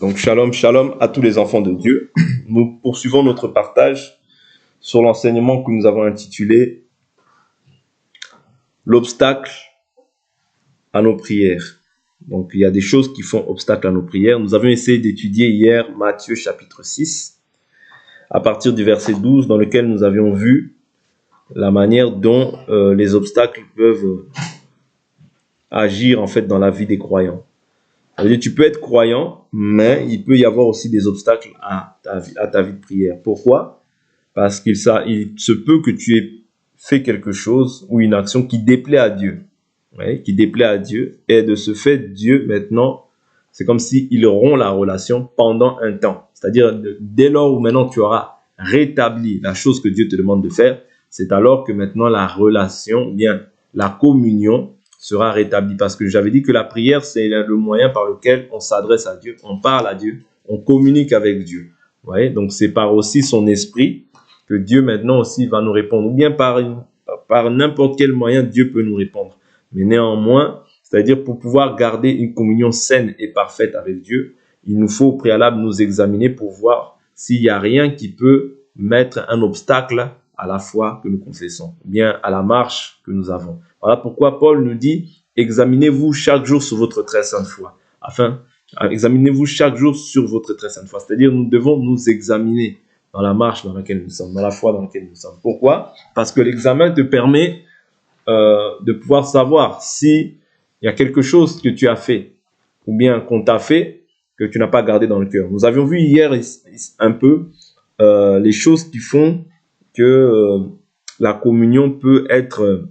Donc shalom, shalom à tous les enfants de Dieu. Nous poursuivons notre partage sur l'enseignement que nous avons intitulé l'obstacle à nos prières. Donc il y a des choses qui font obstacle à nos prières. Nous avions essayé d'étudier hier Matthieu chapitre 6 à partir du verset 12 dans lequel nous avions vu la manière dont les obstacles peuvent agir en fait dans la vie des croyants. C'est-à-dire, tu peux être croyant, mais il peut y avoir aussi des obstacles à ta vie de prière. Pourquoi? Parce qu'il se peut que tu aies fait quelque chose ou une action qui déplaît à Dieu. Oui, qui déplaît à Dieu. Et de ce fait, Dieu, maintenant, c'est comme s'il rompt la relation pendant un temps. C'est-à-dire, dès lors où maintenant tu auras rétabli la chose que Dieu te demande de faire, c'est alors que maintenant la relation, bien la communion, sera rétabli. Parce que j'avais dit que la prière, c'est le moyen par lequel on s'adresse à Dieu, on parle à Dieu, on communique avec Dieu. Vous voyez? Donc, c'est par aussi son esprit que Dieu maintenant aussi va nous répondre. Ou bien par n'importe quel moyen, Dieu peut nous répondre. Mais néanmoins, c'est-à-dire pour pouvoir garder une communion saine et parfaite avec Dieu, il nous faut au préalable nous examiner pour voir s'il n'y a rien qui peut mettre un obstacle à la foi que nous confessons, ou bien à la marche que nous avons. Voilà pourquoi Paul nous dit, examinez-vous chaque jour sur votre très sainte foi. Examinez-vous chaque jour sur votre très sainte foi. C'est-à-dire, nous devons nous examiner dans la marche dans laquelle nous sommes, dans la foi dans laquelle nous sommes. Pourquoi? Parce que l'examen te permet de pouvoir savoir si il y a quelque chose que tu as fait, ou bien qu'on t'a fait, que tu n'as pas gardé dans le cœur. Nous avions vu hier un peu les choses qui font que la communion peut être,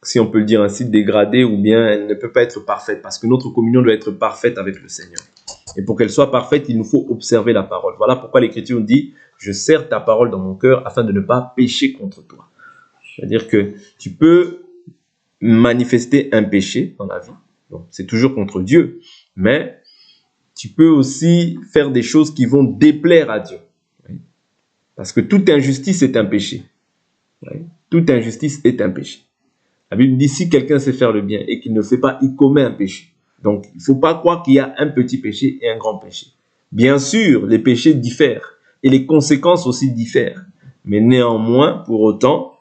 si on peut le dire ainsi, dégradée, ou bien elle ne peut pas être parfaite, parce que notre communion doit être parfaite avec le Seigneur. Et pour qu'elle soit parfaite, il nous faut observer la parole. Voilà pourquoi l'Écriture dit, je serre ta parole dans mon cœur afin de ne pas pécher contre toi. C'est-à-dire que tu peux manifester un péché dans la vie. Donc, c'est toujours contre Dieu. Mais tu peux aussi faire des choses qui vont déplaire à Dieu. Parce que toute injustice est un péché. Toute injustice est un péché. La Bible dit, si quelqu'un sait faire le bien et qu'il ne fait pas, il commet un péché. Donc, il ne faut pas croire qu'il y a un petit péché et un grand péché. Bien sûr, les péchés diffèrent et les conséquences aussi diffèrent. Mais néanmoins, pour autant,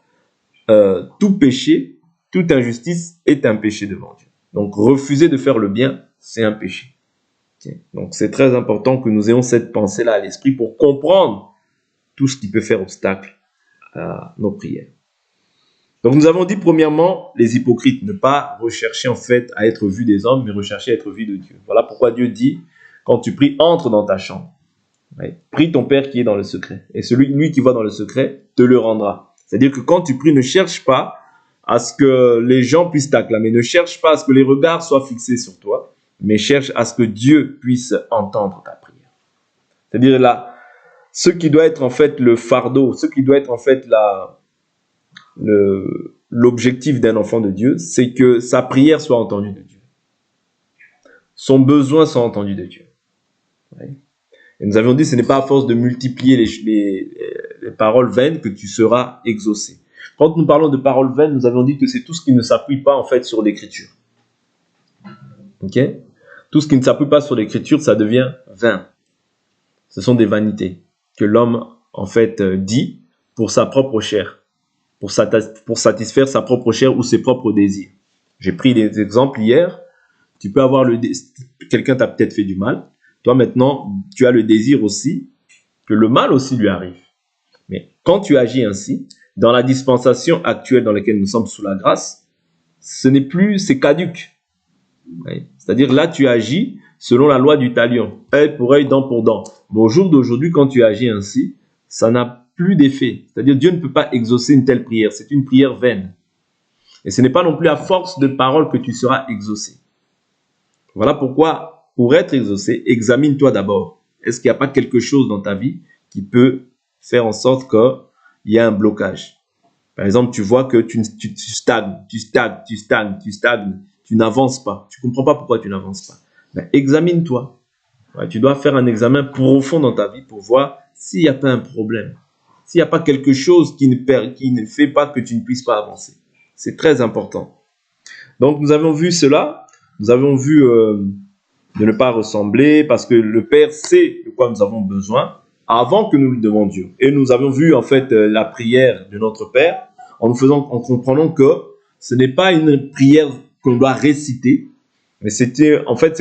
tout péché, toute injustice est un péché devant Dieu. Donc, refuser de faire le bien, c'est un péché. Donc, c'est très important que nous ayons cette pensée-là à l'esprit pour comprendre tout ce qui peut faire obstacle à nos prières. Donc, nous avons dit premièrement, les hypocrites, ne pas rechercher en fait à être vu des hommes, mais rechercher à être vu de Dieu. Voilà pourquoi Dieu dit, quand tu pries, entre dans ta chambre. Prie ton Père qui est dans le secret. Et lui qui va dans le secret, te le rendra. C'est-à-dire que quand tu pries, ne cherche pas à ce que les gens puissent t'acclamer. Ne cherche pas à ce que les regards soient fixés sur toi, mais cherche à ce que Dieu puisse entendre ta prière. C'est-à-dire là, ce qui doit être en fait le fardeau, ce qui doit être en fait l'objectif d'un enfant de Dieu, c'est que sa prière soit entendue de Dieu. Son besoin soit entendu de Dieu. Et nous avions dit, ce n'est pas à force de multiplier les paroles vaines que tu seras exaucé. Quand nous parlons de paroles vaines, nous avions dit que c'est tout ce qui ne s'appuie pas en fait sur l'écriture. Ok? Tout ce qui ne s'appuie pas sur l'écriture, ça devient vain. Ce sont des vanités que l'homme en fait dit pour sa propre chair, pour satisfaire sa propre chair ou ses propres désirs. J'ai pris des exemples hier. Tu peux avoir quelqu'un t'a peut-être fait du mal. Toi maintenant, tu as le désir aussi que le mal aussi lui arrive. Mais quand tu agis ainsi, dans la dispensation actuelle dans laquelle nous sommes sous la grâce, c'est caduc. C'est-à-dire là, tu agis selon la loi du talion, œil pour œil, dent pour dent. Mais au jour d'aujourd'hui, quand tu agis ainsi, ça n'a plus d'effet. C'est-à-dire Dieu ne peut pas exaucer une telle prière. C'est une prière vaine. Et ce n'est pas non plus à force de paroles que tu seras exaucé. Voilà pourquoi, pour être exaucé, examine-toi d'abord. Est-ce qu'il n'y a pas quelque chose dans ta vie qui peut faire en sorte qu'il y a un blocage? Par exemple, tu vois que tu stagnes, tu n'avances pas. Tu ne comprends pas pourquoi tu n'avances pas. Ben, examine-toi. Ouais, tu dois faire un examen profond dans ta vie pour voir s'il n'y a pas un problème. S'il n'y a pas quelque chose qui ne fait pas que tu ne puisses pas avancer. C'est très important. Donc, nous avons vu cela. Nous avons vu de ne pas ressembler, parce que le Père sait de quoi nous avons besoin avant que nous le demandions. Et nous avons vu en fait la prière de notre Père en comprenant que ce n'est pas une prière qu'on doit réciter, mais c'est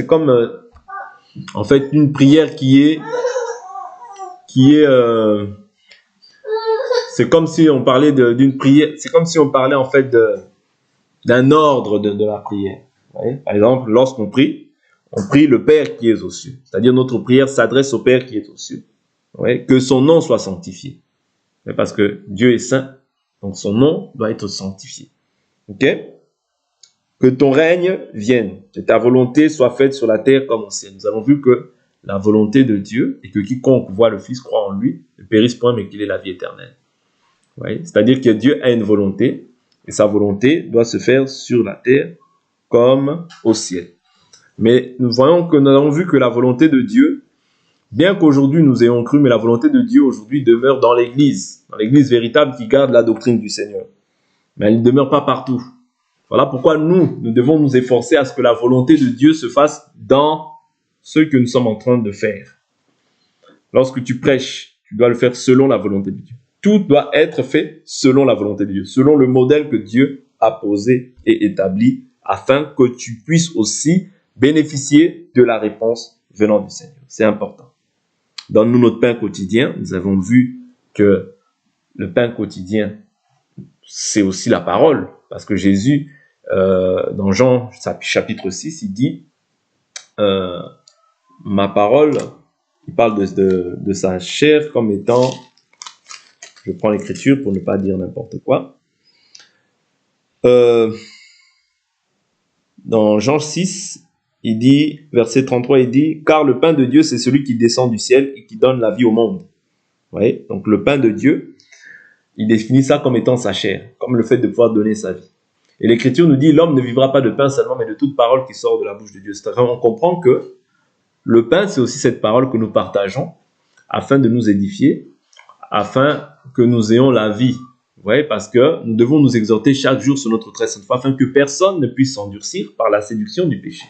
comme en fait une prière c'est comme si on parlait d'une prière, c'est comme si on parlait en fait d'un ordre de la prière. Vous voyez? Par exemple, lorsqu'on prie, on prie le Père qui est aux cieux. C'est-à-dire notre prière s'adresse au Père qui est aux cieux. Vous voyez? Que son nom soit sanctifié. Mais parce que Dieu est saint, donc son nom doit être sanctifié. Ok? Que ton règne vienne, que ta volonté soit faite sur la terre comme au ciel. Nous avons vu que la volonté de Dieu est que quiconque voit le Fils croit en lui ne périsse point, mais qu'il ait la vie éternelle. Vous voyez? C'est-à-dire que Dieu a une volonté, et sa volonté doit se faire sur la terre comme au ciel. Mais nous avons vu que la volonté de Dieu, bien qu'aujourd'hui nous ayons cru, mais la volonté de Dieu aujourd'hui demeure dans l'Église véritable qui garde la doctrine du Seigneur. Mais elle ne demeure pas partout. Voilà pourquoi nous devons nous efforcer à ce que la volonté de Dieu se fasse dans ce que nous sommes en train de faire. Lorsque tu prêches, tu dois le faire selon la volonté de Dieu. Tout doit être fait selon la volonté de Dieu, selon le modèle que Dieu a posé et établi, afin que tu puisses aussi bénéficier de la réponse venant du Seigneur. C'est important. Donne-nous notre pain quotidien. Nous avons vu que le pain quotidien, c'est aussi la parole. Parce que Jésus, dans Jean chapitre 6, il dit ma parole, il parle de sa chair comme étant, je prends l'écriture pour ne pas dire n'importe quoi. Dans Jean 6, il dit, verset 33, il dit, car le pain de Dieu, c'est celui qui descend du ciel et qui donne la vie au monde. Vous voyez? Donc le pain de Dieu, il définit ça comme étant sa chair, comme le fait de pouvoir donner sa vie. Et l'Écriture nous dit, l'homme ne vivra pas de pain seulement, mais de toute parole qui sort de la bouche de Dieu. C'est-à-dire, on comprend que le pain, c'est aussi cette parole que nous partageons afin de nous édifier, afin que nous ayons la vie. Vous voyez, parce que nous devons nous exhorter chaque jour sur notre très sainte foi, afin que personne ne puisse s'endurcir par la séduction du péché.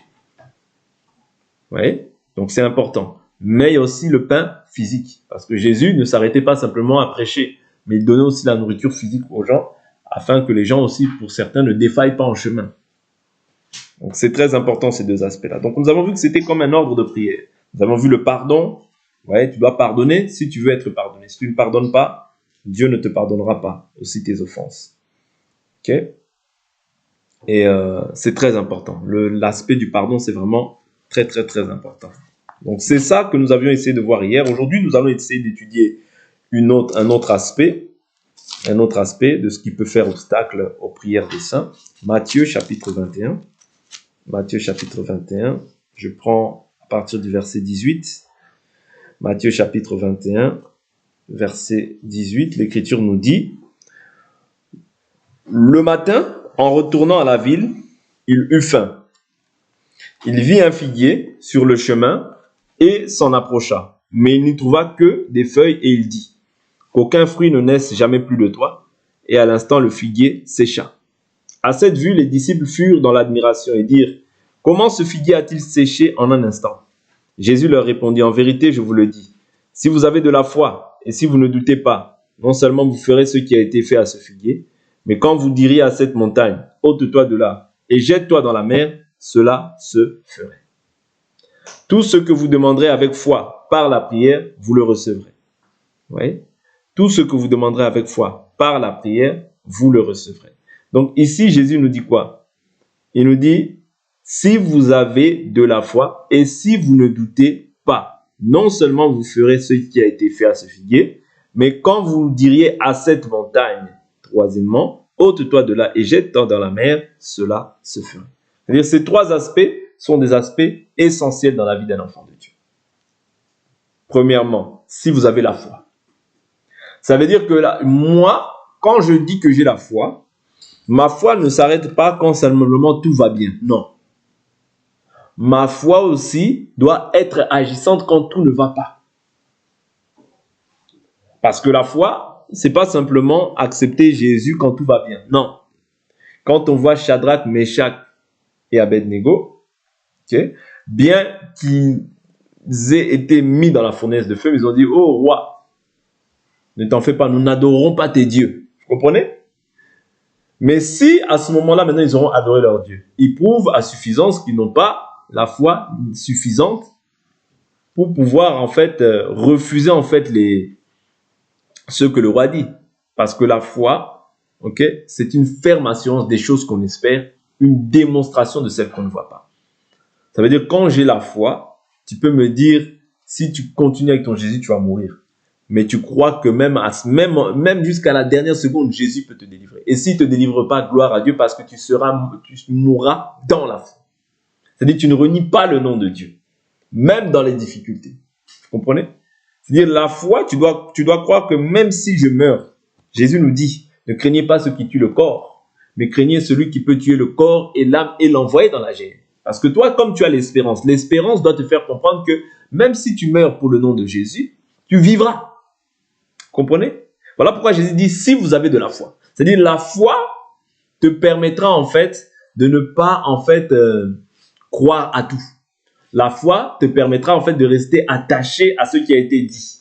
Vous voyez? Donc c'est important. Mais il y a aussi le pain physique, parce que Jésus ne s'arrêtait pas simplement à prêcher, mais il donnait aussi la nourriture physique aux gens, afin que les gens aussi, pour certains, ne défaillent pas en chemin. Donc c'est très important ces deux aspects-là. Donc nous avons vu que c'était comme un ordre de prière. Nous avons vu le pardon. Ouais, tu dois pardonner si tu veux être pardonné. Si tu ne pardonnes pas, Dieu ne te pardonnera pas aussi tes offenses. Ok? Et c'est très important. L'aspect du pardon, c'est vraiment très, très, très important. Donc c'est ça que nous avions essayé de voir hier. Aujourd'hui, nous allons essayer d'étudier un autre aspect de ce qui peut faire obstacle aux prières des saints. Matthieu chapitre 21. Matthieu chapitre 21. Je prends à partir du verset 18. Matthieu chapitre 21, verset 18. L'Écriture nous dit, le matin, en retournant à la ville, il eut faim. Il vit un figuier sur le chemin et s'en approcha. Mais il n'y trouva que des feuilles et il dit, qu'aucun fruit ne naisse jamais plus de toi. Et à l'instant, le figuier sécha. À cette vue, les disciples furent dans l'admiration et dirent, comment ce figuier a-t-il séché en un instant? Jésus leur répondit, en vérité, je vous le dis, si vous avez de la foi et si vous ne doutez pas, non seulement vous ferez ce qui a été fait à ce figuier, mais quand vous diriez à cette montagne, ôte-toi de là et jette-toi dans la mer, cela se ferait. Tout ce que vous demanderez avec foi par la prière, vous le recevrez. Vous voyez? Tout ce que vous demanderez avec foi par la prière, vous le recevrez. Donc ici, Jésus nous dit quoi? Il nous dit, si vous avez de la foi et si vous ne doutez pas, non seulement vous ferez ce qui a été fait à ce figuier, mais quand vous diriez à cette montagne, troisièmement, ôte-toi de là et jette-toi dans la mer, cela se ferait. C'est-à-dire ces trois aspects sont des aspects essentiels dans la vie d'un enfant de Dieu. Premièrement, si vous avez la foi. Ça veut dire que là, moi, quand je dis que j'ai la foi, ma foi ne s'arrête pas quand simplement tout va bien. Non. Ma foi aussi doit être agissante quand tout ne va pas. Parce que la foi, c'est pas simplement accepter Jésus quand tout va bien. Non. Quand on voit Shadrach, Meshach et Abednego, okay, bien qu'ils aient été mis dans la fournaise de feu, mais ils ont dit, oh roi, ne t'en fais pas, nous n'adorerons pas tes dieux. Vous comprenez? Mais si à ce moment-là, maintenant, ils auront adoré leur Dieu, ils prouvent à suffisance qu'ils n'ont pas la foi suffisante pour pouvoir en fait refuser en fait ce que le roi dit. Parce que la foi, ok, c'est une ferme assurance des choses qu'on espère, une démonstration de celles qu'on ne voit pas. Ça veut dire quand j'ai la foi, tu peux me dire si tu continues avec ton Jésus, tu vas mourir. Mais tu crois que même jusqu'à la dernière seconde, Jésus peut te délivrer. Et s'il ne te délivre pas, gloire à Dieu, parce que tu mourras dans la foi. C'est-à-dire tu ne renies pas le nom de Dieu, même dans les difficultés. Vous comprenez? C'est-à-dire la foi, tu dois croire que même si je meurs, Jésus nous dit, ne craignez pas ce qui tue le corps, mais craignez celui qui peut tuer le corps et l'âme et l'envoyer dans la géhenne. Parce que toi, comme tu as l'espérance doit te faire comprendre que même si tu meurs pour le nom de Jésus, tu vivras. Comprenez? Voilà pourquoi Jésus dit, si vous avez de la foi. C'est-à-dire la foi te permettra en fait de ne pas en fait croire à tout. La foi te permettra en fait de rester attaché à ce qui a été dit.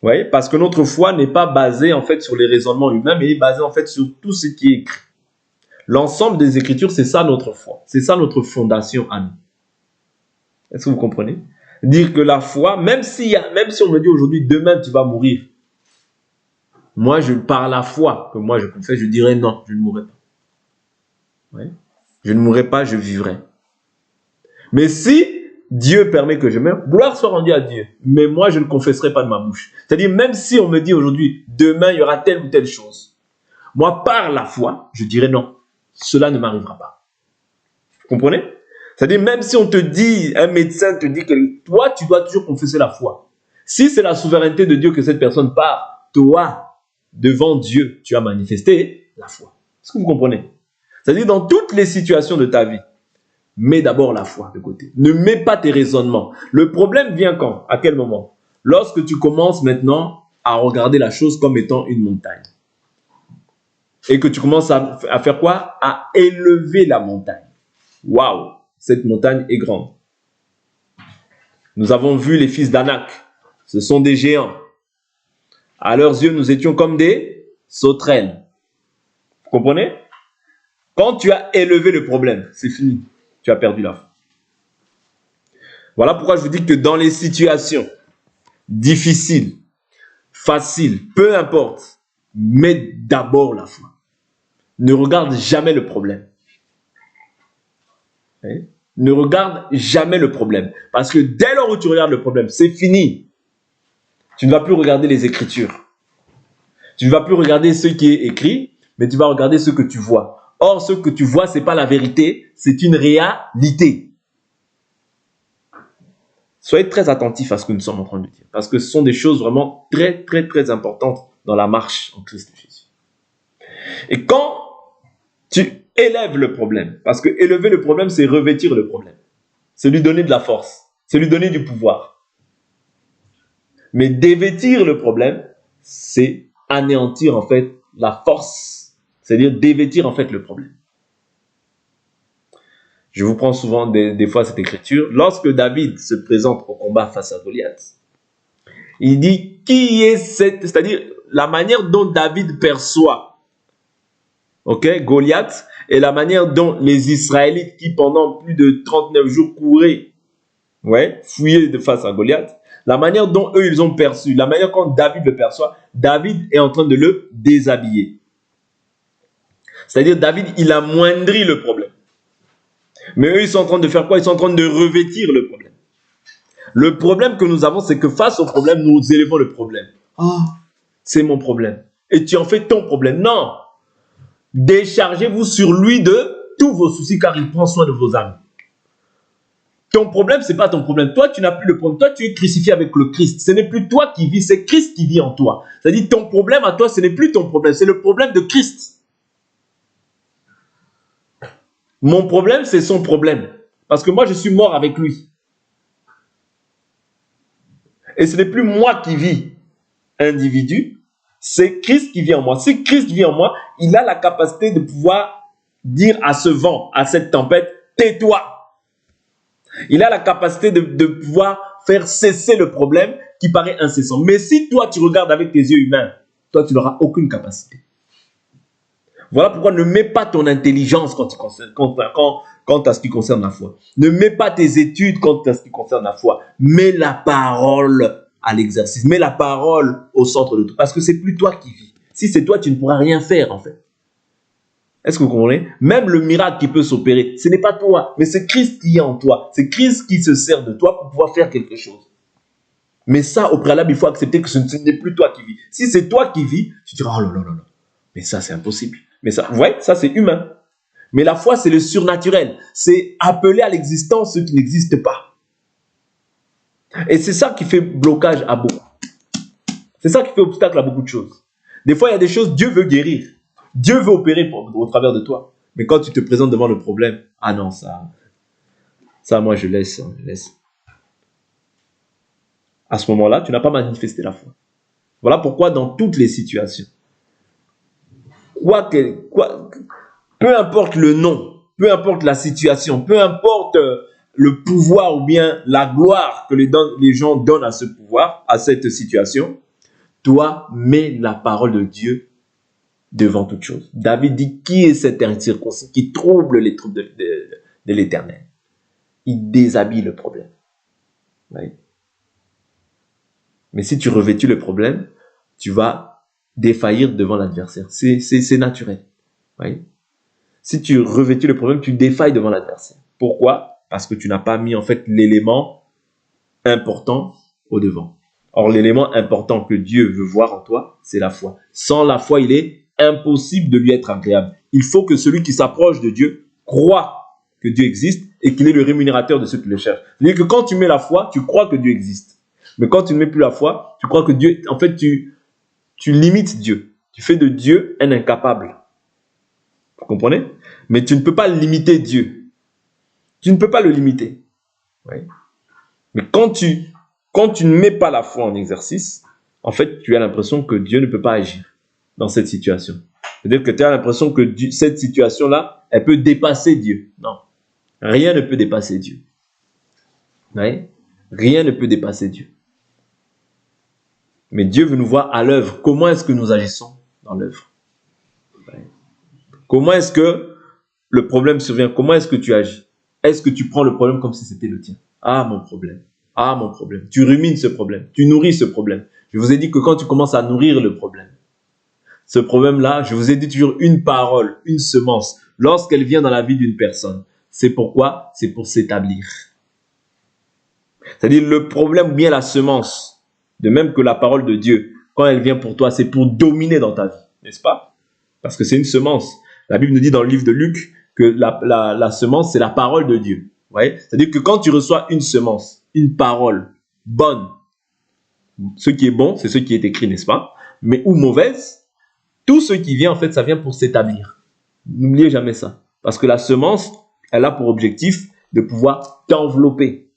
Vous voyez? Parce que notre foi n'est pas basée en fait sur les raisonnements humains, mais est basée en fait sur tout ce qui est écrit. L'ensemble des Écritures, c'est ça notre foi. C'est ça notre fondation à nous. Est-ce que vous comprenez? Dire que la foi, même si on me dit aujourd'hui, demain tu vas mourir, moi, par la foi que moi je confesse, je dirais non, je ne mourrai pas. Ouais. Je ne mourrai pas, je vivrai. Mais si Dieu permet que je meure, gloire soit rendue à Dieu. Mais moi, je ne confesserai pas de ma bouche. C'est-à-dire, même si on me dit aujourd'hui, demain, il y aura telle ou telle chose, moi, par la foi, je dirais non, cela ne m'arrivera pas. Vous comprenez? C'est-à-dire, même si on te dit, un médecin te dit que toi, tu dois toujours confesser la foi. Si c'est la souveraineté de Dieu que cette personne part, toi, devant Dieu, tu as manifesté la foi. Est-ce que vous comprenez? C'est-à-dire, dans toutes les situations de ta vie, mets d'abord la foi de côté. Ne mets pas tes raisonnements. Le problème vient quand? À quel moment? Lorsque tu commences maintenant à regarder la chose comme étant une montagne. Et que tu commences à faire quoi? À élever la montagne. Waouh! Cette montagne est grande. Nous avons vu les fils d'Anak. Ce sont des géants. À leurs yeux, nous étions comme des sauterelles. Vous comprenez? Quand tu as élevé le problème, c'est fini. Tu as perdu la foi. Voilà pourquoi je vous dis que dans les situations difficiles, faciles, peu importe, mets d'abord la foi. Ne regarde jamais le problème. Ne regarde jamais le problème. Parce que dès lors où tu regardes le problème, c'est fini. Tu ne vas plus regarder les Écritures. Tu ne vas plus regarder ce qui est écrit, mais tu vas regarder ce que tu vois. Or, ce que tu vois, ce n'est pas la vérité, c'est une réalité. Soyez très attentifs à ce que nous sommes en train de dire, parce que ce sont des choses vraiment très, très, très importantes dans la marche en Christ Jésus. Et quand tu élèves le problème, parce que élever le problème, c'est revêtir le problème. C'est lui donner de la force, c'est lui donner du pouvoir. Mais dévêtir le problème, c'est anéantir en fait la force, c'est-à-dire dévêtir en fait le problème. Je vous prends souvent des fois cette écriture. Lorsque David se présente au combat face à Goliath, il dit qui est c'est-à-dire la manière dont David perçoit Goliath et la manière dont les Israélites qui pendant plus de 39 jours couraient, fouillaient de face à Goliath, la manière dont eux ils ont perçu, la manière dont David le perçoit, David est en train de le déshabiller. C'est-à-dire David, il amoindrit le problème. Mais eux, ils sont en train de faire quoi? Ils sont en train de revêtir le problème. Le problème que nous avons, c'est que face au problème, nous élevons le problème. C'est mon problème. Et tu en fais ton problème. Non. Déchargez-vous sur lui de tous vos soucis, car il prend soin de vos âmes. Ton problème, ce n'est pas ton problème. Toi, tu n'as plus le problème. Toi, tu es crucifié avec le Christ. Ce n'est plus toi qui vis, c'est Christ qui vit en toi. C'est-à-dire, ton problème à toi, ce n'est plus ton problème, c'est le problème de Christ. Mon problème, c'est son problème. Parce que moi, je suis mort avec lui. Et ce n'est plus moi qui vis, individu, c'est Christ qui vit en moi. Si Christ vit en moi, il a la capacité de pouvoir dire à ce vent, à cette tempête, tais-toi. Il a la capacité de pouvoir faire cesser le problème qui paraît incessant. Mais si toi, tu regardes avec tes yeux humains, toi, tu n'auras aucune capacité. Voilà pourquoi ne mets pas ton intelligence quant à ce qui concerne la foi. Ne mets pas tes études quant à ce qui concerne la foi. Mets la parole à l'exercice. Mets la parole au centre de tout. Parce que c'est plus toi qui vis. Si c'est toi, tu ne pourras rien faire en fait. Est-ce que vous comprenez? Même le miracle qui peut s'opérer, ce n'est pas toi, mais c'est Christ qui est en toi. C'est Christ qui se sert de toi pour pouvoir faire quelque chose. Mais ça, au préalable, il faut accepter que ce n'est plus toi qui vis. Si c'est toi qui vis, tu diras, oh là là là là. Mais ça, c'est impossible. Mais ça, vous voyez, ça, c'est humain. Mais la foi, c'est le surnaturel. C'est appeler à l'existence ce qui n'existe pas. Et c'est ça qui fait blocage à beaucoup. C'est ça qui fait obstacle à beaucoup de choses. Des fois, il y a des choses, Dieu veut guérir. Dieu veut opérer au travers de toi. Mais quand tu te présentes devant le problème, ah non, ça moi, je laisse. À ce moment-là, tu n'as pas manifesté la foi. Voilà pourquoi dans toutes les situations, peu importe le nom, peu importe la situation, peu importe le pouvoir ou bien la gloire que les gens donnent à ce pouvoir, à cette situation, toi, mets la parole de Dieu devant toute chose. David dit, qui est cet incirconcis qui trouble les troupes de l'Éternel? Il déshabille le problème. Oui. Mais si tu revêtus le problème, tu vas défaillir devant l'adversaire. C'est naturel. Oui. Si tu revêtus le problème, tu défailles devant l'adversaire. Pourquoi? Parce que tu n'as pas mis en fait l'élément important au devant. Or, l'élément important que Dieu veut voir en toi, c'est la foi. Sans la foi, il est impossible de lui être agréable. Il faut que celui qui s'approche de Dieu croit que Dieu existe et qu'il est le rémunérateur de ceux qui le cherchent. C'est-à-dire que quand tu mets la foi, tu crois que Dieu existe. Mais quand tu ne mets plus la foi, tu crois que Dieu... En fait, tu limites Dieu. Tu fais de Dieu un incapable. Vous comprenez? Mais tu ne peux pas limiter Dieu. Tu ne peux pas le limiter. Oui. Mais quand tu ne mets pas la foi en exercice, en fait, tu as l'impression que Dieu ne peut pas agir dans cette situation. C'est-à-dire que tu as l'impression que cette situation-là, elle peut dépasser Dieu. Non. Rien ne peut dépasser Dieu. Oui? Rien ne peut dépasser Dieu. Mais Dieu veut nous voir à l'œuvre. Comment est-ce que nous agissons dans l'œuvre? Oui. Comment est-ce que le problème survient? Comment est-ce que tu agis? Est-ce que tu prends le problème comme si c'était le tien? Ah, mon problème. Ah, mon problème. Tu rumines ce problème. Tu nourris ce problème. Je vous ai dit que quand tu commences à nourrir le problème, ce problème-là, je vous ai dit toujours une parole, une semence, lorsqu'elle vient dans la vie d'une personne, c'est pourquoi? C'est pour s'établir. C'est-à-dire le problème ou bien la semence, de même que la parole de Dieu, quand elle vient pour toi, c'est pour dominer dans ta vie, n'est-ce pas? Parce que c'est une semence. La Bible nous dit dans le livre de Luc que la semence, c'est la parole de Dieu. C'est-à-dire que quand tu reçois une semence, une parole bonne, ce qui est bon, c'est ce qui est écrit, n'est-ce pas? Mais ou mauvaise, tout ce qui vient, en fait, ça vient pour s'établir. N'oubliez jamais ça. Parce que la semence, elle a pour objectif de pouvoir t'envelopper.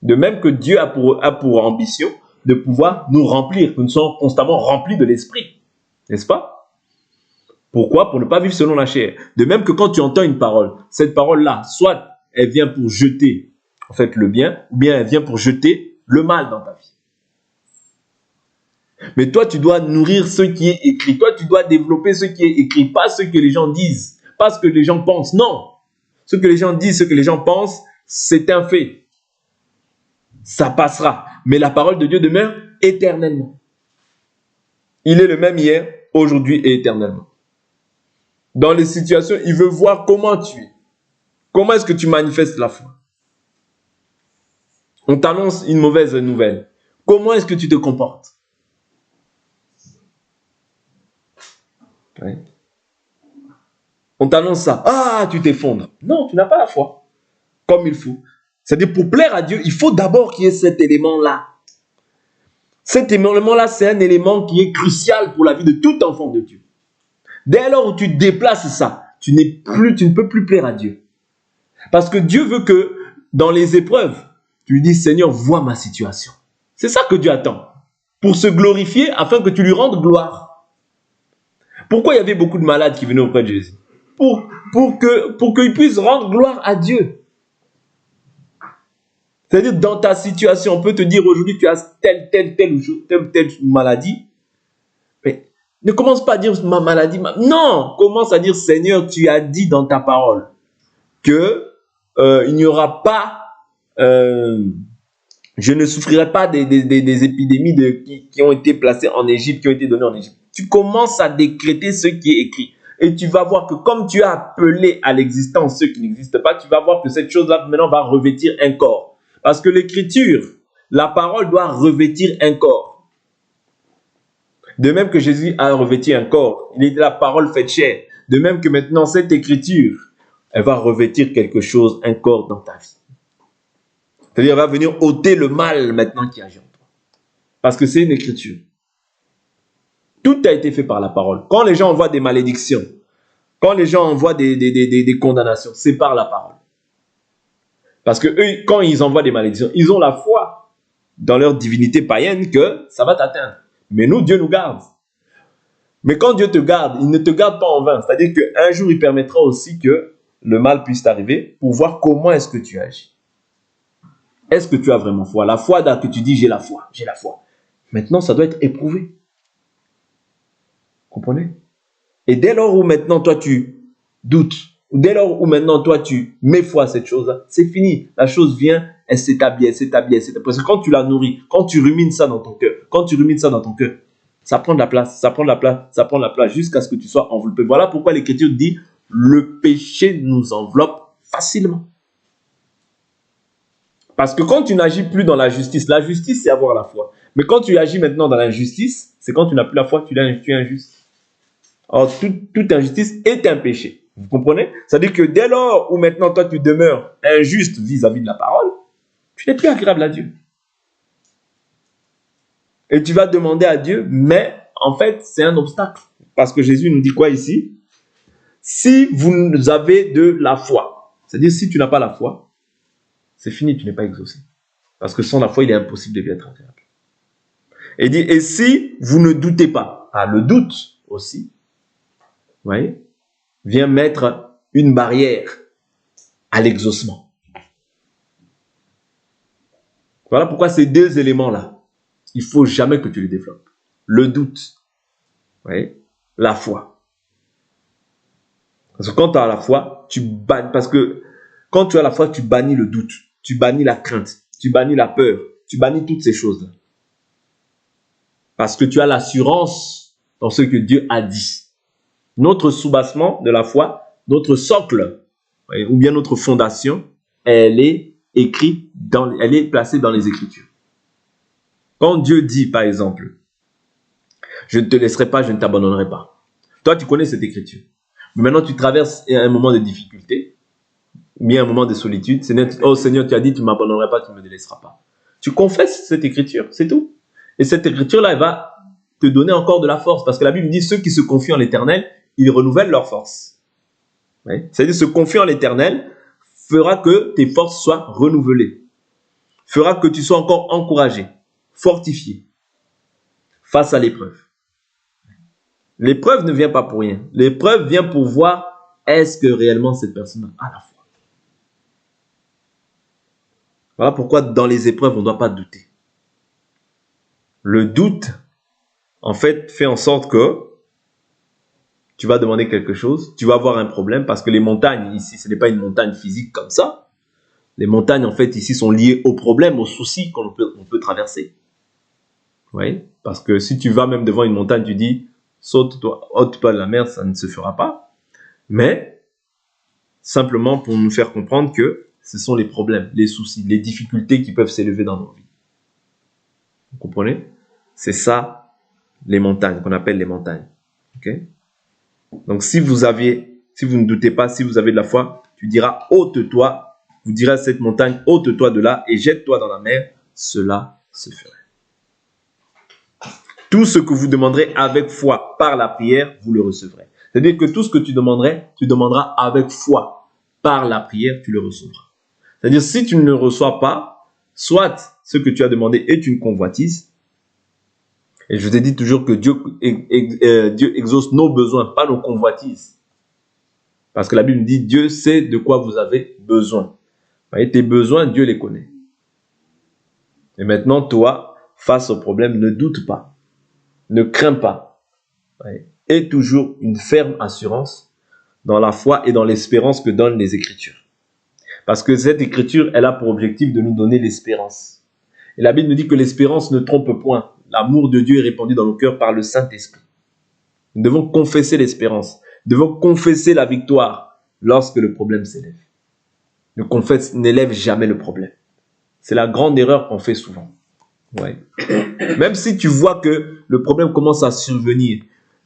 De même que Dieu a pour ambition de pouvoir nous remplir, que nous soyons constamment remplis de l'esprit. N'est-ce pas? Pourquoi? Pour ne pas vivre selon la chair. De même que quand tu entends une parole, cette parole-là, soit elle vient pour jeter en fait le bien, ou bien elle vient pour jeter le mal dans ta vie. Mais toi, tu dois nourrir ce qui est écrit. Toi, tu dois développer ce qui est écrit, pas ce que les gens disent, pas ce que les gens pensent. Non. Ce que les gens disent, ce que les gens pensent, c'est un fait. Ça passera. Mais la parole de Dieu demeure éternellement. Il est le même hier, aujourd'hui et éternellement. Dans les situations, il veut voir comment tu es. Comment est-ce que tu manifestes la foi? On t'annonce une mauvaise nouvelle. Comment est-ce que tu te comportes? Oui. On t'annonce ça. Ah, tu t'effondres. Non, tu n'as pas la foi. Comme il faut. C'est-à-dire, pour plaire à Dieu, il faut d'abord qu'il y ait cet élément-là. Cet élément-là, c'est un élément qui est crucial pour la vie de tout enfant de Dieu. Dès lors où tu déplaces ça, tu ne peux plus plaire à Dieu. Parce que Dieu veut que, dans les épreuves, tu lui dis, Seigneur, vois ma situation. C'est ça que Dieu attend. Pour se glorifier, afin que tu lui rendes gloire. Pourquoi il y avait beaucoup de malades qui venaient auprès de Jésus? Pour qu'ils puissent rendre gloire à Dieu. C'est-à-dire, dans ta situation, on peut te dire aujourd'hui, tu as telle maladie. Mais ne commence pas à dire ma maladie. Non, commence à dire, Seigneur, tu as dit dans ta parole que il n'y aura pas, je ne souffrirai pas des épidémies qui ont été placées en Égypte, qui ont été données en Égypte. Tu commences à décréter ce qui est écrit. Et tu vas voir que comme tu as appelé à l'existence ceux qui n'existent pas, tu vas voir que cette chose-là maintenant va revêtir un corps. Parce que l'écriture, la parole doit revêtir un corps. De même que Jésus a revêti un corps, il est la parole faite chair. De même que maintenant cette écriture, elle va revêtir quelque chose, un corps dans ta vie. C'est-à-dire, elle va venir ôter le mal maintenant qui agit en toi. Parce que c'est une écriture. Tout a été fait par la parole. Quand les gens envoient des malédictions, quand les gens envoient des condamnations, c'est par la parole. Parce que eux, quand ils envoient des malédictions, ils ont la foi dans leur divinité païenne que ça va t'atteindre. Mais nous, Dieu nous garde. Mais quand Dieu te garde, il ne te garde pas en vain. C'est-à-dire qu'un jour, il permettra aussi que le mal puisse t'arriver pour voir comment est-ce que tu agis. Est-ce que tu as vraiment foi? La foi que tu dis, j'ai la foi, j'ai la foi. Maintenant, ça doit être éprouvé. Comprenez? Et dès lors où maintenant toi tu doutes, ou dès lors où maintenant toi tu mets foi à cette chose-là, c'est fini. La chose vient, elle s'établit, elle s'établit, elle s'établit. Parce que quand tu la nourris, quand tu rumines ça dans ton cœur, ça prend de la place, ça prend de la place, ça prend de la place jusqu'à ce que tu sois enveloppé. Voilà pourquoi l'Écriture dit, le péché nous enveloppe facilement. Parce que quand tu n'agis plus dans la justice c'est avoir la foi. Mais quand tu agis maintenant dans l'injustice, c'est quand tu n'as plus la foi, tu es injuste. Or, toute injustice est un péché. Vous comprenez? C'est-à-dire que dès lors où maintenant toi tu demeures injuste vis-à-vis de la parole, tu n'es plus agréable à Dieu. Et tu vas demander à Dieu, mais en fait, c'est un obstacle. Parce que Jésus nous dit quoi ici? Si vous avez de la foi, c'est-à-dire si tu n'as pas la foi, c'est fini, tu n'es pas exaucé. Parce que sans la foi, il est impossible de lui être agréable. Et il dit, et si vous ne doutez pas, le doute aussi, vous voyez, vient mettre une barrière à l'exaucement. Voilà pourquoi ces deux éléments-là, il ne faut jamais que tu les développes. Le doute, vous voyez, la foi. Parce que quand tu as la foi, parce que quand tu as la foi, tu bannis le doute, tu bannis la crainte, tu bannis la peur, tu bannis toutes ces choses-là. Parce que tu as l'assurance dans ce que Dieu a dit. Notre soubassement de la foi, notre socle, ou bien notre fondation, elle est écrite, elle est placée dans les Écritures. Quand Dieu dit, par exemple, je ne te laisserai pas, je ne t'abandonnerai pas. Toi, tu connais cette Écriture. Mais maintenant, tu traverses un moment de difficulté, ou bien un moment de solitude. Oh Seigneur, tu as dit, tu ne m'abandonneras pas, tu ne me délaisseras pas. Tu confesses cette Écriture, c'est tout. Et cette Écriture-là, elle va te donner encore de la force. Parce que la Bible dit, ceux qui se confient en l'Éternel, ils renouvellent leur force. Oui. C'est-à-dire, se confier en l'Éternel fera que tes forces soient renouvelées. Fera que tu sois encore encouragé, fortifié face à l'épreuve. L'épreuve ne vient pas pour rien. L'épreuve vient pour voir est-ce que réellement cette personne a la foi. Voilà pourquoi dans les épreuves, on ne doit pas douter. Le doute, en fait, fait en sorte que tu vas demander quelque chose, tu vas avoir un problème, parce que les montagnes, ici, ce n'est pas une montagne physique comme ça. Les montagnes, en fait, ici, sont liées aux problèmes, aux soucis qu'on peut traverser. Oui, parce que si tu vas même devant une montagne, tu dis, saute-toi, ôte-toi de la mer, ça ne se fera pas. Mais, simplement pour nous faire comprendre que ce sont les problèmes, les soucis, les difficultés qui peuvent s'élever dans nos vies. Vous comprenez? C'est ça, les montagnes, qu'on appelle les montagnes. Ok? Donc, si vous ne doutez pas, si vous avez de la foi, tu diras, ôte-toi, vous direz à cette montagne, ôte-toi de là et jette-toi dans la mer, cela se ferait. Tout ce que vous demanderez avec foi par la prière, vous le recevrez. C'est-à-dire que tout ce que tu demanderas avec foi par la prière, tu le recevras. C'est-à-dire, si tu ne le reçois pas, soit ce que tu as demandé est une convoitise, et je vous ai dit toujours que Dieu exauce nos besoins, pas nos convoitises. Parce que la Bible dit, Dieu sait de quoi vous avez besoin. Vous voyez, tes besoins, Dieu les connaît. Et maintenant, toi, face au problème, ne doute pas, ne crains pas. Ouais. Aie toujours une ferme assurance dans la foi et dans l'espérance que donnent les Écritures. Parce que cette Écriture, elle a pour objectif de nous donner l'espérance. Et la Bible nous dit que l'espérance ne trompe point. L'amour de Dieu est répandu dans nos cœurs par le Saint-Esprit. Nous devons confesser l'espérance. Nous devons confesser la victoire lorsque le problème s'élève. N'élève jamais le problème. C'est la grande erreur qu'on fait souvent. Ouais. Même si tu vois que le problème commence à survenir,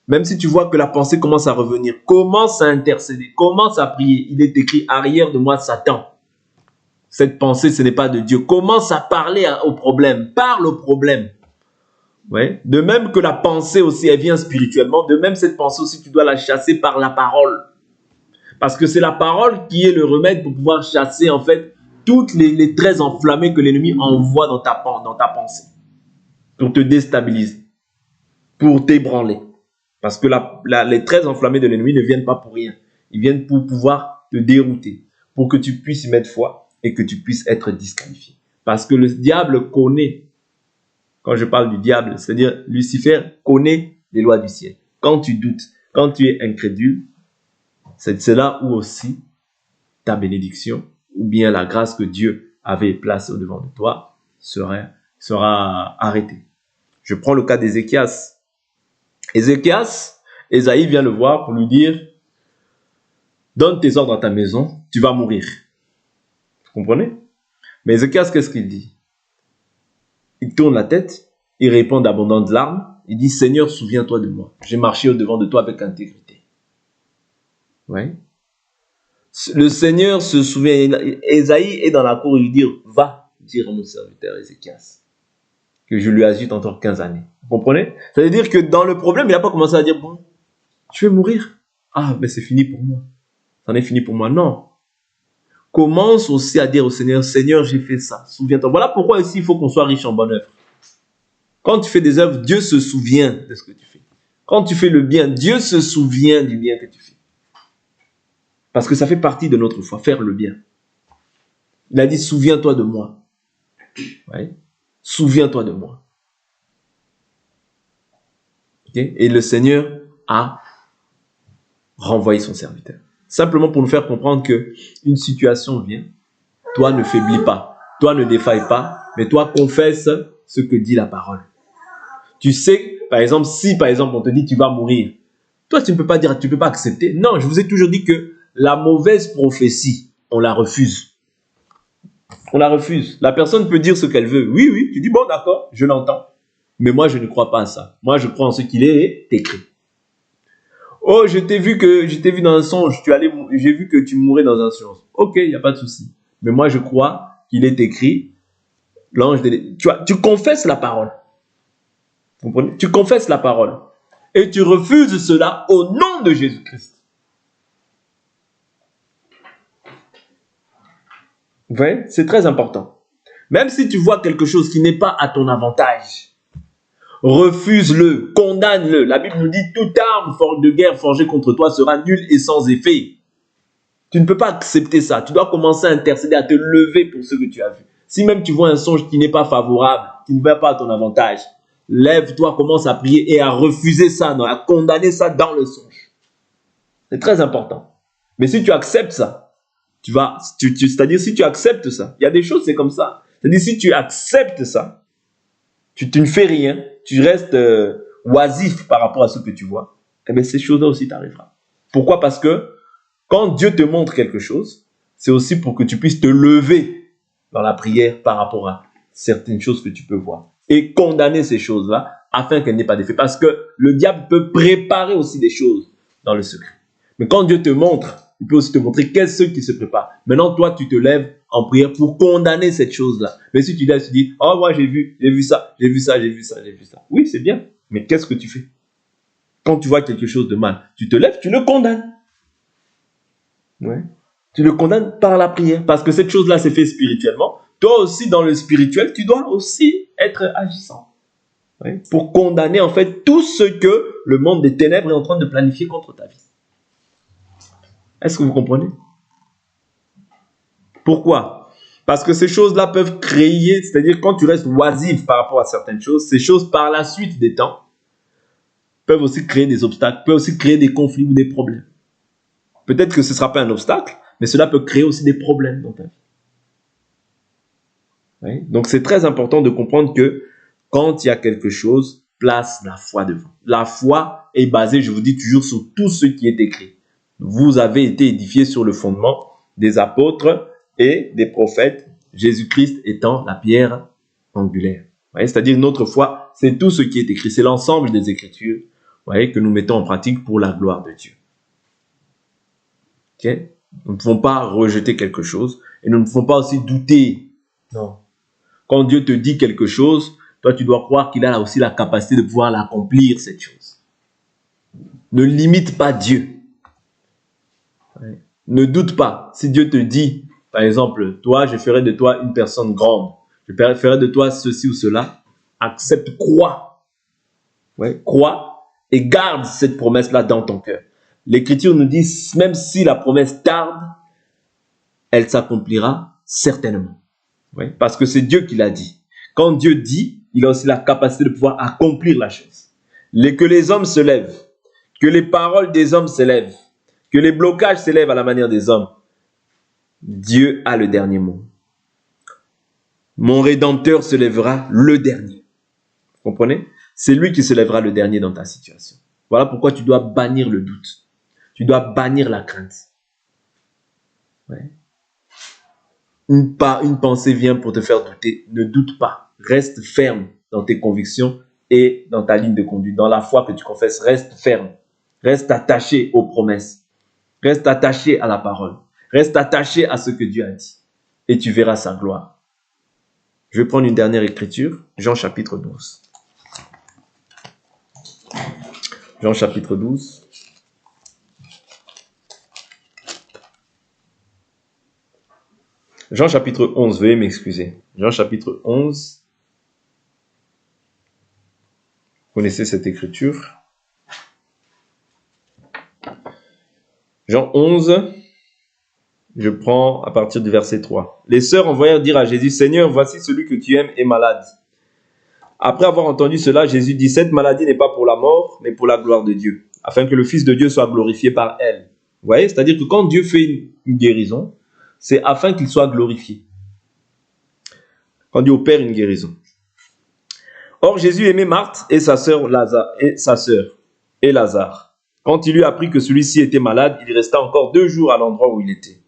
même si tu vois que la pensée commence à revenir, commence à intercéder, commence à prier. Il est écrit « Arrière de moi, Satan ». Cette pensée, ce n'est pas de Dieu. Commence à parler au problème. Parle au problème. Ouais. De même que la pensée aussi, elle vient spirituellement. De même, cette pensée aussi, tu dois la chasser par la parole. Parce que c'est la parole qui est le remède pour pouvoir chasser, en fait, toutes les traits enflammés que l'ennemi envoie dans ta pensée. Pour te déstabiliser. Pour t'ébranler. Parce que les traits enflammés de l'ennemi ne viennent pas pour rien. Ils viennent pour pouvoir te dérouter. Pour que tu puisses y mettre foi et que tu puisses être disqualifié. Parce que le diable connaît, quand je parle du diable, c'est-à-dire Lucifer connaît les lois du ciel. Quand tu doutes, quand tu es incrédule, c'est là où aussi ta bénédiction ou bien la grâce que Dieu avait placée au devant de toi sera arrêtée. Je prends le cas d'Ézéchias. Ésaïe vient le voir pour lui dire « Donne tes ordres à ta maison, tu vas mourir. » Vous comprenez? Mais Ézéchias, qu'est-ce qu'il dit? Il tourne la tête, il répond d'abondantes larmes, il dit « Seigneur, souviens-toi de moi. J'ai marché au devant de toi avec intégrité. » Ouais. Le Seigneur se souvient. Ésaïe est dans la cour et lui dit « Va dire à mon serviteur Ézéchias que je lui ajoute encore 15 années. » Vous comprenez? Ça veut dire que dans le problème, il n'a pas commencé à dire « Bon, tu veux mourir? Ah, mais c'est fini pour moi. C'en est fini pour moi. » Non. Commence aussi à dire au Seigneur « Seigneur, j'ai fait ça. Souviens-toi. » Voilà pourquoi ici, il faut qu'on soit riche en bonnes œuvres. Quand tu fais des œuvres, Dieu se souvient de ce que tu fais. Quand tu fais le bien, Dieu se souvient du bien que tu fais. Parce que ça fait partie de notre foi, faire le bien. Il a dit, souviens-toi de moi. Ouais. Souviens-toi de moi. Okay? Et le Seigneur a renvoyé son serviteur. Simplement pour nous faire comprendre qu'une situation vient, toi ne faiblis pas, toi ne défaille pas, mais toi confesse ce que dit la parole. Tu sais, par exemple, si par exemple on te dit tu vas mourir, toi tu ne peux pas dire, tu ne peux pas accepter. Non, je vous ai toujours dit que la mauvaise prophétie, on la refuse. On la refuse. La personne peut dire ce qu'elle veut. Oui, oui, tu dis bon d'accord, je l'entends. Mais moi je ne crois pas à ça. Moi je crois en ce qu'il est écrit. Oh, je t'ai vu dans un songe, j'ai vu que tu mourais dans un songe. Ok, il n'y a pas de souci. Mais moi je crois qu'il est écrit, l'ange tu confesses la parole. Vous comprenez? Tu confesses la parole. Et tu refuses cela au nom de Jésus-Christ. Vous voyez? C'est très important. Même si tu vois quelque chose qui n'est pas à ton avantage, refuse-le, condamne-le. La Bible nous dit, toute arme de guerre forgée contre toi sera nulle et sans effet. Tu ne peux pas accepter ça. Tu dois commencer à intercéder, à te lever pour ce que tu as vu. Si même tu vois un songe qui n'est pas favorable, qui ne va pas à ton avantage, lève-toi, commence à prier et à refuser ça, non, à condamner ça dans le songe. C'est très important. Mais si tu acceptes ça, c'est-à-dire si tu acceptes ça, il y a des choses, c'est comme ça. C'est-à-dire si tu acceptes ça, tu ne fais rien, tu restes oisif par rapport à ce que tu vois, eh bien ces choses-là aussi t'arriveront. Pourquoi? Parce que quand Dieu te montre quelque chose, c'est aussi pour que tu puisses te lever dans la prière par rapport à certaines choses que tu peux voir et condamner ces choses-là afin qu'elles n'aient pas d'effet. Parce que le diable peut préparer aussi des choses dans le secret. Mais quand Dieu te montre, il peut aussi te montrer quels sont ceux qui se préparent. Maintenant, toi, tu te lèves en prière pour condamner cette chose-là. Mais si tu lèves, tu dis, oh, moi, j'ai vu ça. Oui, c'est bien. Mais qu'est-ce que tu fais? Quand tu vois quelque chose de mal, tu te lèves, tu le condamnes. Ouais. Tu le condamnes par la prière. Parce que cette chose-là s'est fait spirituellement. Toi aussi, dans le spirituel, tu dois aussi être agissant. Ouais. Pour condamner, en fait, tout ce que le monde des ténèbres est en train de planifier contre ta vie. Est-ce que vous comprenez? Pourquoi? Parce que ces choses-là peuvent créer, c'est-à-dire quand tu restes oisif par rapport à certaines choses, ces choses par la suite des temps peuvent aussi créer des obstacles, peuvent aussi créer des conflits ou des problèmes. Peut-être que ce ne sera pas un obstacle, mais cela peut créer aussi des problèmes dans ta vie. Oui? Donc c'est très important de comprendre que quand il y a quelque chose, place la foi devant. La foi est basée, je vous dis toujours, sur tout ce qui est écrit. Vous avez été édifiés sur le fondement des apôtres et des prophètes, Jésus-Christ étant la pierre angulaire. C'est-à-dire notre foi, c'est tout ce qui est écrit, c'est l'ensemble des Écritures que nous mettons en pratique pour la gloire de Dieu. Okay? Nous ne pouvons pas rejeter quelque chose et nous ne pouvons pas aussi douter. Non. Quand Dieu te dit quelque chose, toi tu dois croire qu'il a aussi la capacité de pouvoir l'accomplir, cette chose. Ne limite pas Dieu. Ne doute pas. Si Dieu te dit, par exemple, toi, je ferai de toi une personne grande, je ferai de toi ceci ou cela, accepte, crois. Crois et garde cette promesse-là dans ton cœur. L'Écriture nous dit, même si la promesse tarde, elle s'accomplira certainement. Parce que c'est Dieu qui l'a dit. Quand Dieu dit, il a aussi la capacité de pouvoir accomplir la chose. Que les hommes se lèvent, que les paroles des hommes s'élèvent, que les blocages s'élèvent à la manière des hommes. Dieu a le dernier mot. Mon Rédempteur se lèvera le dernier. Vous comprenez? C'est lui qui se lèvera le dernier dans ta situation. Voilà pourquoi tu dois bannir le doute. Tu dois bannir la crainte. Une pensée vient pour te faire douter. Ne doute pas. Reste ferme dans tes convictions et dans ta ligne de conduite. Dans la foi que tu confesses, reste ferme. Reste attaché aux promesses. Reste attaché à la parole. Reste attaché à ce que Dieu a dit. Et tu verras sa gloire. Je vais prendre une dernière écriture. Jean chapitre 12. Jean chapitre 12. Jean chapitre 11, veuillez m'excuser. Jean chapitre 11. Vous connaissez cette écriture. Jean 11, je prends à partir du verset 3. Les sœurs envoyèrent dire à Jésus, Seigneur, voici celui que tu aimes est malade. Après avoir entendu cela, Jésus dit, cette maladie n'est pas pour la mort, mais pour la gloire de Dieu, afin que le Fils de Dieu soit glorifié par elle. Vous voyez, c'est-à-dire que quand Dieu fait une guérison, c'est afin qu'il soit glorifié. Quand Dieu opère une guérison. Or, Jésus aimait Marthe et sa sœur et Lazare. Quand il eut appris que celui-ci était malade, il resta encore 2 jours à l'endroit où il était.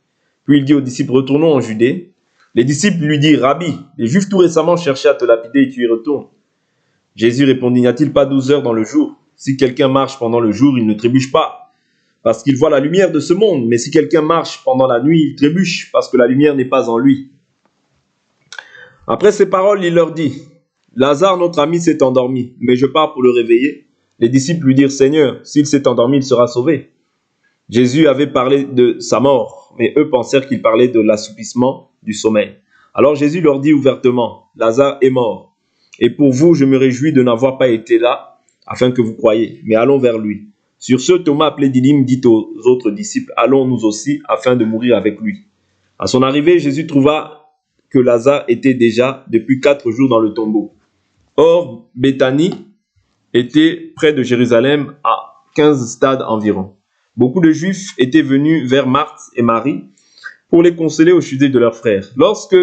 Puis il dit aux disciples, retournons en Judée. Les disciples lui dirent, Rabbi, les Juifs tout récemment cherchaient à te lapider et tu y retournes. Jésus répondit, n'y a-t-il pas 12 heures dans le jour? Si quelqu'un marche pendant le jour, il ne trébuche pas, parce qu'il voit la lumière de ce monde. Mais si quelqu'un marche pendant la nuit, il trébuche, parce que la lumière n'est pas en lui. Après ces paroles, il leur dit, Lazare, notre ami, s'est endormi, mais je pars pour le réveiller. Les disciples lui dirent, Seigneur, s'il s'est endormi, il sera sauvé. Jésus avait parlé de sa mort, mais eux pensèrent qu'il parlait de l'assoupissement du sommeil. Alors Jésus leur dit ouvertement, Lazare est mort, et pour vous, je me réjouis de n'avoir pas été là, afin que vous croyiez, mais allons vers lui. Sur ce, Thomas, appelé Didyme, dit aux autres disciples, allons nous aussi, afin de mourir avec lui. À son arrivée, Jésus trouva que Lazare était déjà depuis 4 jours dans le tombeau. Or, Béthanie était près de Jérusalem, à 15 stades environ. Beaucoup de Juifs étaient venus vers Marthe et Marie pour les consoler au sujet de leur frère. Lorsque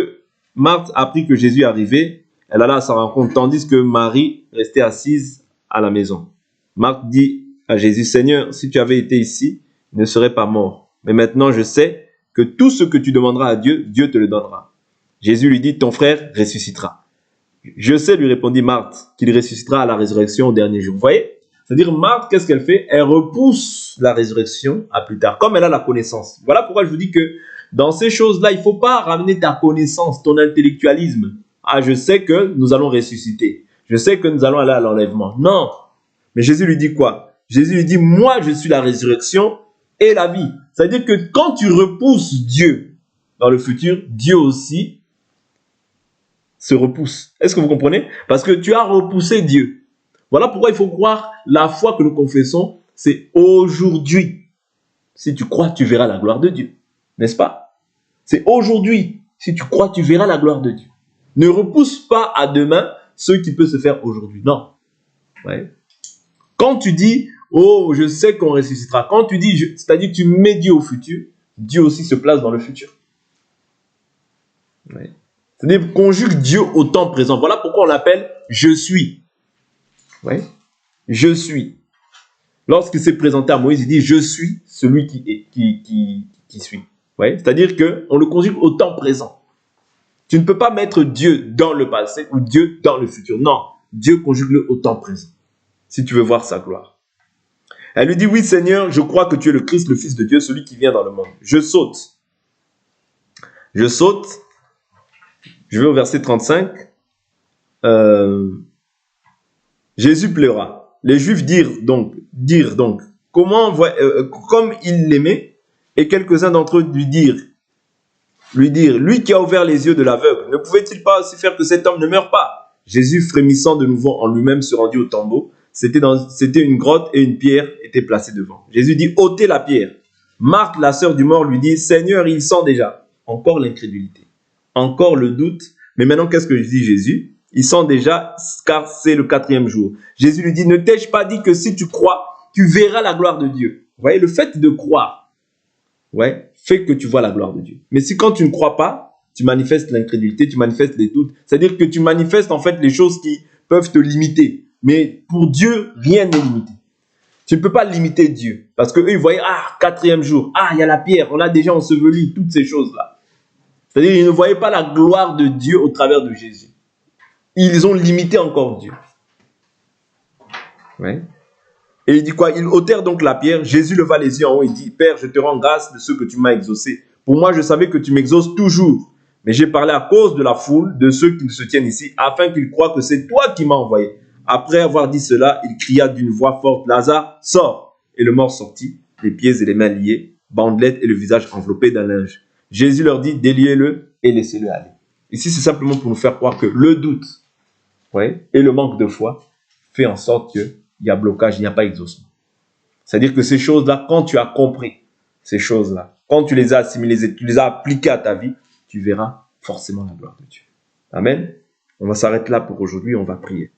Marthe apprit que Jésus arrivait, elle alla à sa rencontre, tandis que Marie restait assise à la maison. Marthe dit à Jésus, Seigneur, si tu avais été ici, il ne serait pas mort. Mais maintenant, je sais que tout ce que tu demanderas à Dieu, Dieu te le donnera. Jésus lui dit, ton frère ressuscitera. Je sais, lui répondit Marthe, qu'il ressuscitera à la résurrection au dernier jour. Vous voyez? C'est-à-dire, Marthe, qu'est-ce qu'elle fait? Elle repousse la résurrection à plus tard, comme elle a la connaissance. Voilà pourquoi je vous dis que dans ces choses-là, il ne faut pas ramener ta connaissance, ton intellectualisme. Ah, je sais que nous allons ressusciter. Je sais que nous allons aller à l'enlèvement. Non. Mais Jésus lui dit quoi? Jésus lui dit, moi, je suis la résurrection et la vie. C'est-à-dire que quand tu repousses Dieu dans le futur, Dieu aussi se repousse. Est-ce que vous comprenez? Parce que tu as repoussé Dieu. Voilà pourquoi il faut croire la foi que nous confessons, c'est aujourd'hui. Si tu crois, tu verras la gloire de Dieu. N'est-ce pas? C'est aujourd'hui. Si tu crois, tu verras la gloire de Dieu. Ne repousse pas à demain ce qui peut se faire aujourd'hui. Non. Ouais. Quand tu dis, oh, je sais qu'on ressuscitera. Quand tu dis, c'est-à-dire que tu mets Dieu au futur, Dieu aussi se place dans le futur. Ouais. C'est-à-dire conjugue Dieu au temps présent. Voilà pourquoi on l'appelle « je suis ». Ouais. Je suis. Lorsqu'il s'est présenté à Moïse, il dit « je suis celui qui suit ». Ouais. C'est-à-dire qu'on le conjugue au temps présent. Tu ne peux pas mettre Dieu dans le passé ou Dieu dans le futur. Non, Dieu conjugue-le au temps présent, si tu veux voir sa gloire. Elle lui dit « oui Seigneur, je crois que tu es le Christ, le Fils de Dieu, celui qui vient dans le monde. » Je saute. Je saute. Je vais au verset 35. Jésus pleura. Les Juifs dirent donc, comme il l'aimait, et quelques-uns d'entre eux lui dirent, lui qui a ouvert les yeux de l'aveugle, ne pouvait-il pas aussi faire que cet homme ne meure pas? Jésus, frémissant de nouveau en lui-même, se rendit au tombeau. C'était une grotte et une pierre était placée devant. Jésus dit, ôtez la pierre. Marthe, la sœur du mort, lui dit, Seigneur, il sent déjà. Encore l'incrédulité. Encore le doute. Mais maintenant, qu'est-ce que dit Jésus? Il sent déjà, car c'est le 4e jour. Jésus lui dit, ne t'ai-je pas dit que si tu crois, tu verras la gloire de Dieu? Vous voyez, le fait de croire, ouais, fait que tu vois la gloire de Dieu. Mais si quand tu ne crois pas, tu manifestes l'incrédulité, tu manifestes les doutes, c'est-à-dire que tu manifestes en fait les choses qui peuvent te limiter. Mais pour Dieu, rien n'est limité. Tu ne peux pas limiter Dieu. Parce qu'eux, ils voyaient, 4e jour, il y a la pierre, on a déjà enseveli toutes ces choses-là. C'est-à-dire qu'ils ne voyaient pas la gloire de Dieu au travers de Jésus. Ils ont limité encore Dieu. Ouais. Et il dit quoi? Ils ôtèrent donc la pierre. Jésus leva les yeux en haut et dit, Père, je te rends grâce de ce que tu m'as exaucé. Pour moi, je savais que tu m'exauces toujours. Mais j'ai parlé à cause de la foule, de ceux qui se tiennent ici, afin qu'ils croient que c'est toi qui m'as envoyé. Après avoir dit cela, il cria d'une voix forte, Lazare, sors! Et le mort sortit, les pieds et les mains liés, bandelettes et le visage enveloppé d'un linge. Jésus leur dit, déliez-le et laissez-le aller. Ici, c'est simplement pour nous faire croire que le doute, ouais, et le manque de foi fait en sorte qu'il y a blocage, il n'y a pas exaucement. C'est-à-dire que ces choses-là, quand tu as compris ces choses-là, quand tu les as assimilées, tu les as appliquées à ta vie, tu verras forcément la gloire de Dieu. Amen. On va s'arrêter là pour aujourd'hui, on va prier.